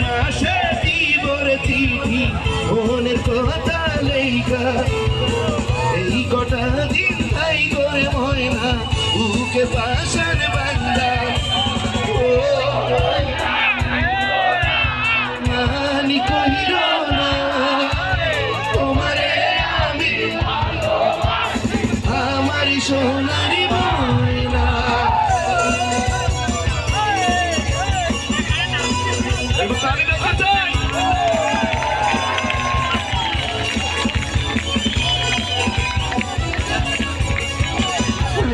মাসে দিবর চিঠি মনের কথা লেখা এই কটা দিন তাই করে ময়না বুকে পাশার বান্দা মানি কহিল না তোমারে আমি আমারই সোনারি ময়না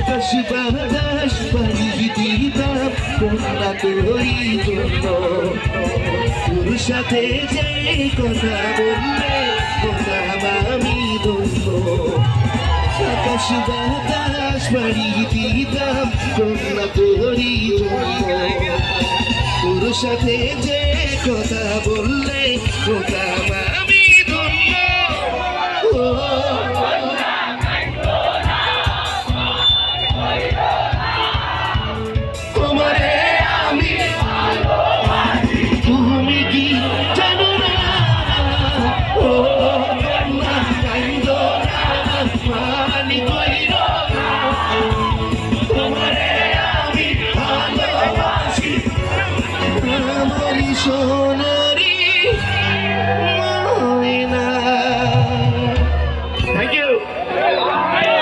আকাশ বাতাস পানি দিতাম কন্যা তোরই জন্য তোর সাথে যে কথা বললে বললাম আমি ধন্য আকাশ বাতাস পানি দিতাম কন্যা তোরই জন্য তোর সাথে যে কথা বললে বললাম